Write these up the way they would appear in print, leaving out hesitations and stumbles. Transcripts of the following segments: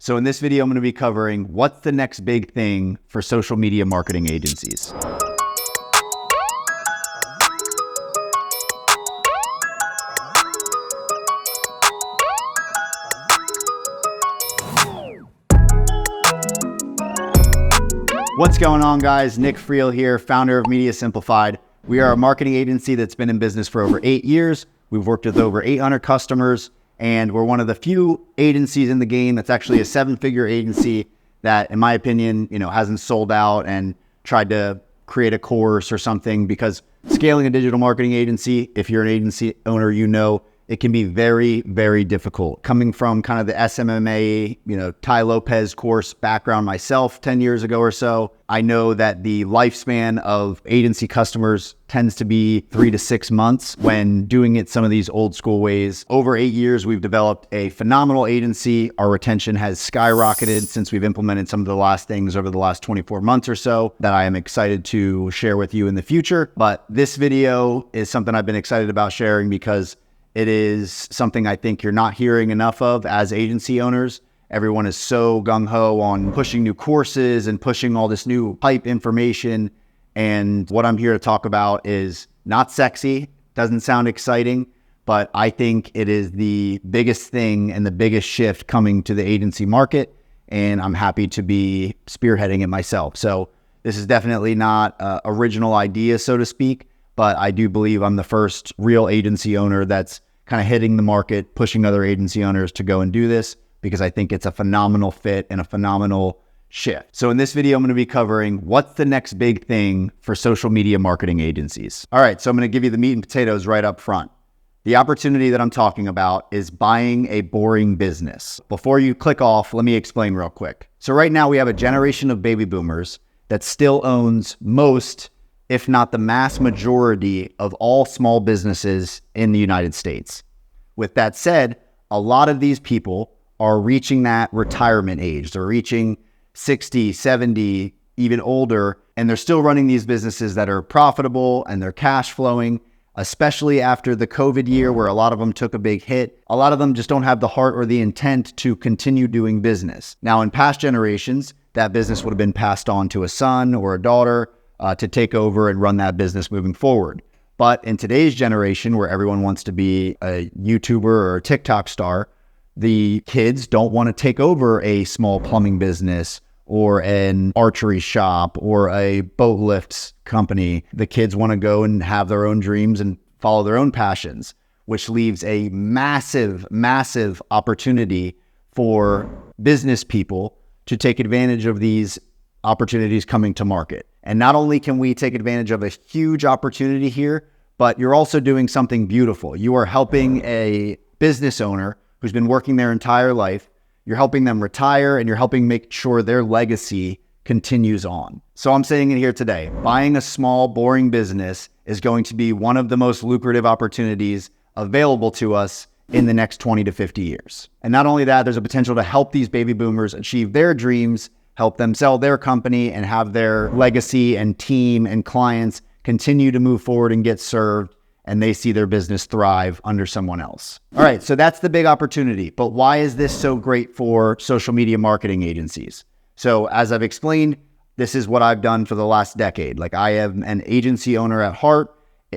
So in this video, I'm going to be covering what's the next big thing for social media marketing agencies. What's going on, guys? Nick Friel here, founder of Media Simplified. We are a marketing agency that's been in business for over 8 years. We've worked with over 800 customers, and we're one of the few agencies in the game that's actually a 7-figure agency that, in my opinion, hasn't sold out and tried to create a course or something, because scaling a digital marketing agency, if you're an agency owner, it can be very, very difficult. Coming from kind of the SMMA, Ty Lopez course background myself 10 years ago or so, I know that the lifespan of agency customers tends to be 3 to 6 months when doing it some of these old school ways. Over 8 years, we've developed a phenomenal agency. Our retention has skyrocketed since we've implemented some of the last things over the last 24 months or so that I am excited to share with you in the future. But this video is something I've been excited about sharing because it is something I think you're not hearing enough of as agency owners. Everyone is so gung-ho on pushing new courses and pushing all this new hype information. And what I'm here to talk about is not sexy, doesn't sound exciting, but I think it is the biggest thing and the biggest shift coming to the agency market. And I'm happy to be spearheading it myself. So this is definitely not an original idea, so to speak, but I do believe I'm the first real agency owner that's kind of hitting the market, pushing other agency owners to go and do this, because I think it's a phenomenal fit and a phenomenal shift. So in this video, I'm going to be covering what's the next big thing for social media marketing agencies. All right, so I'm going to give you the meat and potatoes right up front. The opportunity that I'm talking about is buying a boring business. Before you click off, let me explain real quick. So right now we have a generation of baby boomers that still owns most, if not the mass majority, of all small businesses in the United States. With that said, a lot of these people are reaching that retirement age. They're reaching 60, 70, even older, and they're still running these businesses that are profitable and they're cash flowing, especially after the COVID year where a lot of them took a big hit. A lot of them just don't have the heart or the intent to continue doing business. Now, in past generations, that business would have been passed on to a son or a daughter to take over and run that business moving forward. But in today's generation, where everyone wants to be a YouTuber or a TikTok star, the kids don't want to take over a small plumbing business or an archery shop or a boat lifts company. The kids want to go and have their own dreams and follow their own passions, which leaves a massive, massive opportunity for business people to take advantage of these opportunities coming to market. And not only can we take advantage of a huge opportunity here, but you're also doing something beautiful. You are helping a business owner who's been working their entire life. You're helping them retire, and you're helping make sure their legacy continues on. So I'm saying it here today, buying a small, boring business is going to be one of the most lucrative opportunities available to us in the next 20 to 50 years. And not only that, there's a potential to help these baby boomers achieve their dreams, help them sell their company, and have their legacy and team and clients continue to move forward and get served, and they see their business thrive under someone else. All right, so that's the big opportunity. But why is this so great for social media marketing agencies? So as I've explained, this is what I've done for the last decade. Like, I am an agency owner at heart.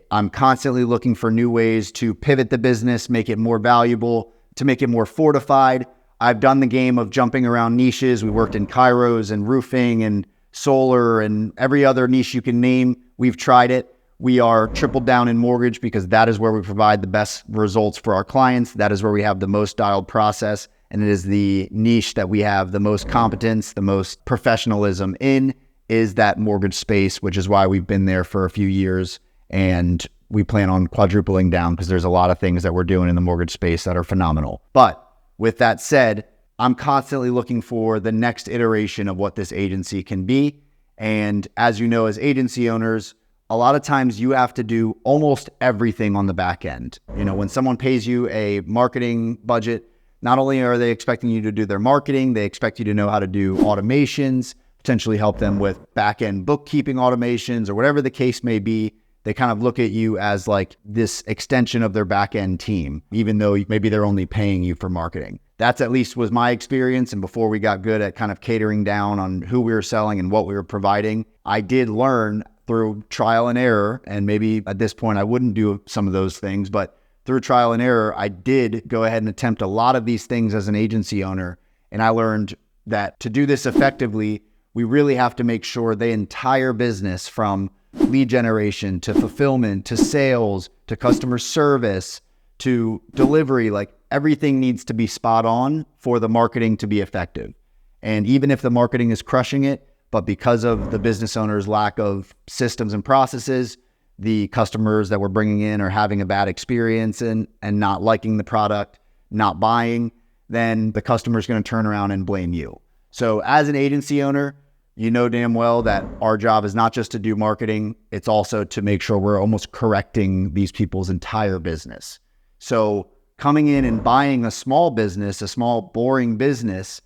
I'm constantly looking for new ways to pivot the business, make it more valuable, to make it more fortified. I've done the game of jumping around niches. We worked in chiros and roofing and solar and every other niche you can name. We've tried it. We are tripled down in mortgage because that is where we provide the best results for our clients. That is where we have the most dialed process. And it is the niche that we have the most competence, the most professionalism in, is that mortgage space, which is why we've been there for a few years. And we plan on quadrupling down because there's a lot of things that we're doing in the mortgage space that are phenomenal. But with that said, I'm constantly looking for the next iteration of what this agency can be. And as you know, as agency owners, a lot of times you have to do almost everything on the back end. When someone pays you a marketing budget, not only are they expecting you to do their marketing, they expect you to know how to do automations, potentially help them with back-end bookkeeping automations or whatever the case may be. they kind of look at you as like this extension of their back end team, even though maybe they're only paying you for marketing. That's at least was my experience. And before we got good at kind of catering down on who we were selling and what we were providing, I did learn through trial and error. And maybe at this point, I wouldn't do some of those things, but through trial and error, I did go ahead and attempt a lot of these things as an agency owner. And I learned that to do this effectively, we really have to make sure the entire business, from lead generation to fulfillment to sales to customer service to delivery, like everything needs to be spot on for the marketing to be effective. And even if the marketing is crushing it, but because of the business owner's lack of systems and processes, the customers that we're bringing in are having a bad experience and not liking the product, not buying, then the customer is going to turn around and blame you. So as an agency owner, you know damn well that our job is not just to do marketing, it's also to make sure we're almost correcting these people's entire business. So coming in and buying a small business, a small boring business,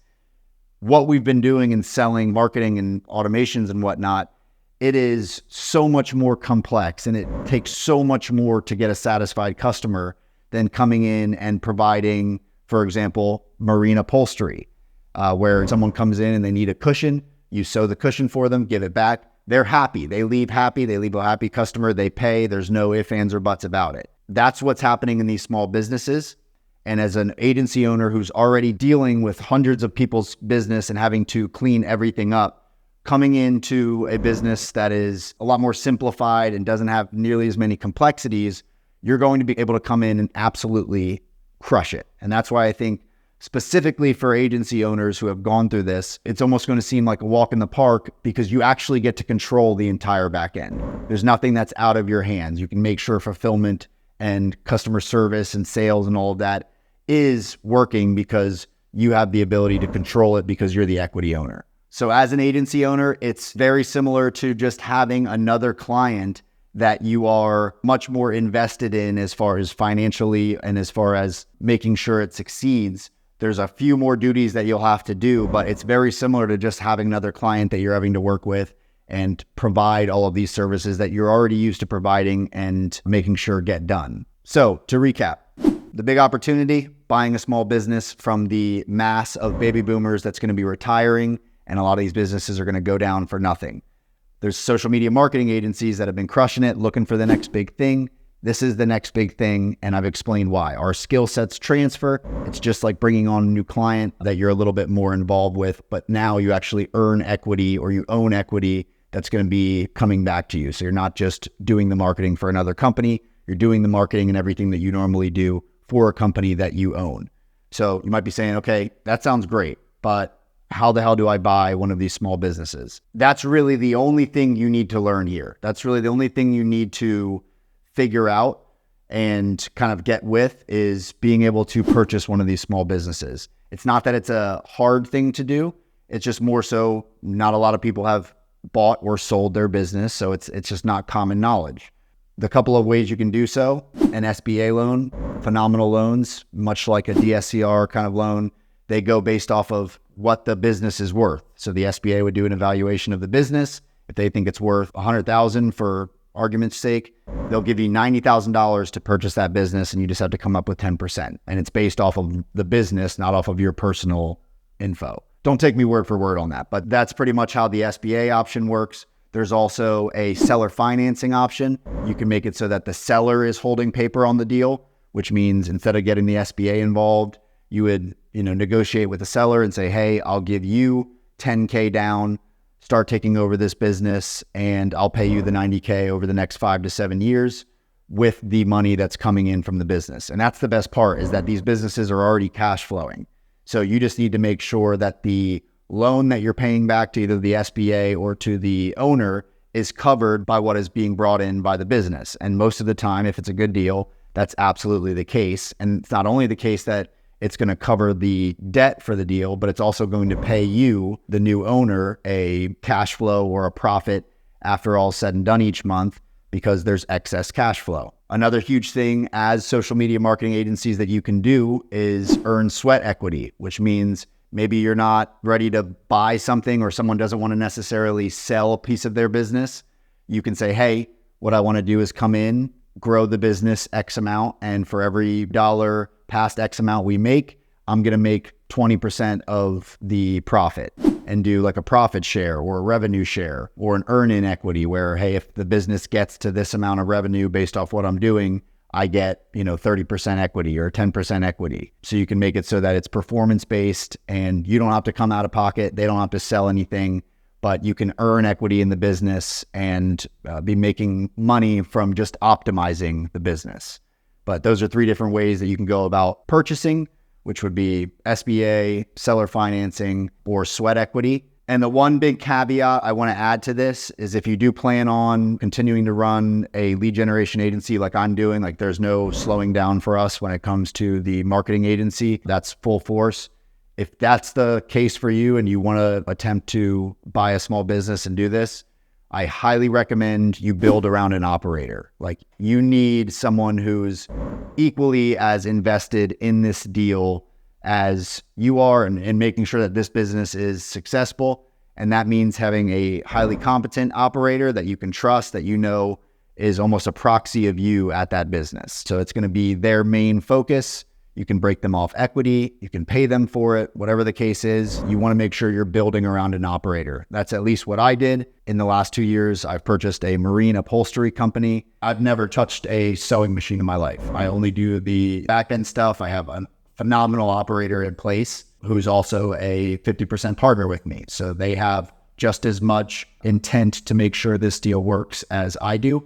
what we've been doing in selling marketing and automations and whatnot, it is so much more complex and it takes so much more to get a satisfied customer than coming in and providing, for example, marine upholstery, where someone comes in and they need a cushion, you sew the cushion for them, give it back, they're happy, they leave a happy customer, they pay, there's no ifs, ands, or buts about it. That's what's happening in these small businesses. And as an agency owner who's already dealing with hundreds of people's business and having to clean everything up, coming into a business that is a lot more simplified and doesn't have nearly as many complexities, you're going to be able to come in and absolutely crush it. And that's why I think specifically for agency owners who have gone through this, it's almost going to seem like a walk in the park because you actually get to control the entire back end. There's nothing that's out of your hands. You can make sure fulfillment and customer service and sales and all of that is working because you have the ability to control it because you're the equity owner. So as an agency owner, it's very similar to just having another client that you are much more invested in as far as financially and as far as making sure it succeeds. There's a few more duties that you'll have to do, but it's very similar to just having another client that you're having to work with and provide all of these services that you're already used to providing and making sure get done. So to recap, the big opportunity, buying a small business from the mass of baby boomers that's going to be retiring, and a lot of these businesses are going to go down for nothing. There's social media marketing agencies that have been crushing it, looking for the next big thing. This is the next big thing, and I've explained why. Our skill sets transfer. It's just like bringing on a new client that you're a little bit more involved with, but now you actually earn equity or you own equity that's going to be coming back to you. So you're not just doing the marketing for another company, you're doing the marketing and everything that you normally do for a company that you own. So you might be saying, okay, that sounds great, but how the hell do I buy one of these small businesses? That's really the only thing you need to learn here. That's really the only thing you need to figure out and kind of get with is being able to purchase one of these small businesses. It's not that it's a hard thing to do. It's just more so not a lot of people have bought or sold their business. So it's just not common knowledge. The couple of ways you can do so, an SBA loan, phenomenal loans, much like a DSCR kind of loan, they go based off of what the business is worth. So the SBA would do an evaluation of the business. If they think it's worth $100,000 for argument's sake, they'll give you $90,000 to purchase that business and you just have to come up with 10%. And it's based off of the business, not off of your personal info. Don't take me word for word on that, but that's pretty much how the SBA option works. There's also a seller financing option. You can make it so that the seller is holding paper on the deal, which means instead of getting the SBA involved, you would, negotiate with the seller and say, hey, I'll give you $10K down, start taking over this business, and I'll pay you the $90K over the next 5 to 7 years with the money that's coming in from the business. And that's the best part, is that these businesses are already cash flowing. So you just need to make sure that the loan that you're paying back to either the SBA or to the owner is covered by what is being brought in by the business. And most of the time, if it's a good deal, that's absolutely the case. And it's not only the case that it's going to cover the debt for the deal, but it's also going to pay you, the new owner, a cash flow or a profit after all said and done each month because there's excess cash flow. Another huge thing as social media marketing agencies that you can do is earn sweat equity, which means maybe you're not ready to buy something or someone doesn't want to necessarily sell a piece of their business. You can say, hey, What I want to do is come in, grow the business X amount, and for every dollar past X amount we make, I'm going to make 20% of the profit and do like a profit share or a revenue share or an earn-in equity where, hey, if the business gets to this amount of revenue based off what I'm doing, I get, 30% equity or 10% equity. So you can make it so that it's performance-based and you don't have to come out of pocket. They don't have to sell anything, but you can earn equity in the business and be making money from just optimizing the business. But those are 3 different ways that you can go about purchasing, which would be SBA, seller financing, or sweat equity. And the one big caveat I want to add to this is if you do plan on continuing to run a lead generation agency like I'm doing, like there's no slowing down for us when it comes to the marketing agency, that's full force. If that's the case for you and you want to attempt to buy a small business and do this, I highly recommend you build around an operator. Like you need someone who's equally as invested in this deal as you are and making sure that this business is successful. And that means having a highly competent operator that you can trust, that is almost a proxy of you at that business. So it's going to be their main focus. You can break them off equity. You can pay them for it. Whatever the case is, you want to make sure you're building around an operator. That's at least what I did. In the last 2 years, I've purchased a marine upholstery company. I've never touched a sewing machine in my life. I only do the back-end stuff. I have a phenomenal operator in place who's also a 50% partner with me. So they have just as much intent to make sure this deal works as I do.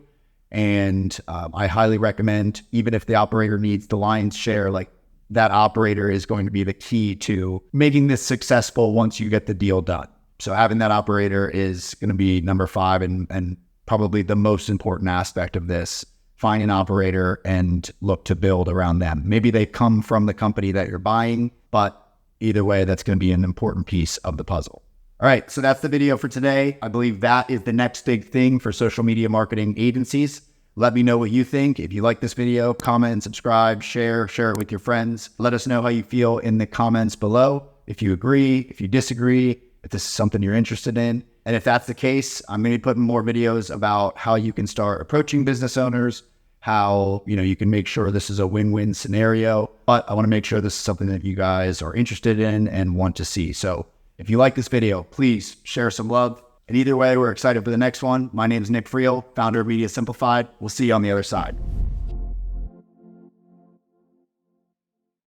And I highly recommend, even if the operator needs the lion's share, like that operator is going to be the key to making this successful once you get the deal done. So having that operator is going to be number 5 and probably the most important aspect of this. Find an operator and look to build around them. Maybe they come from the company that you're buying, but either way, that's going to be an important piece of the puzzle. All right, so that's the video for today. I believe that is the next big thing for social media marketing agencies. Let me know what you think. If you like this video, comment and subscribe, share it with your friends. Let us know how you feel in the comments below. If you agree, if you disagree, if this is something you're interested in. And if that's the case, I'm going to be putting more videos about how you can start approaching business owners, how, you can make sure this is a win-win scenario. But I want to make sure this is something that you guys are interested in and want to see. So if you like this video, please share some love. And either way, we're excited for the next one. My name is Nick Friel, founder of Media Simplified. We'll see you on the other side.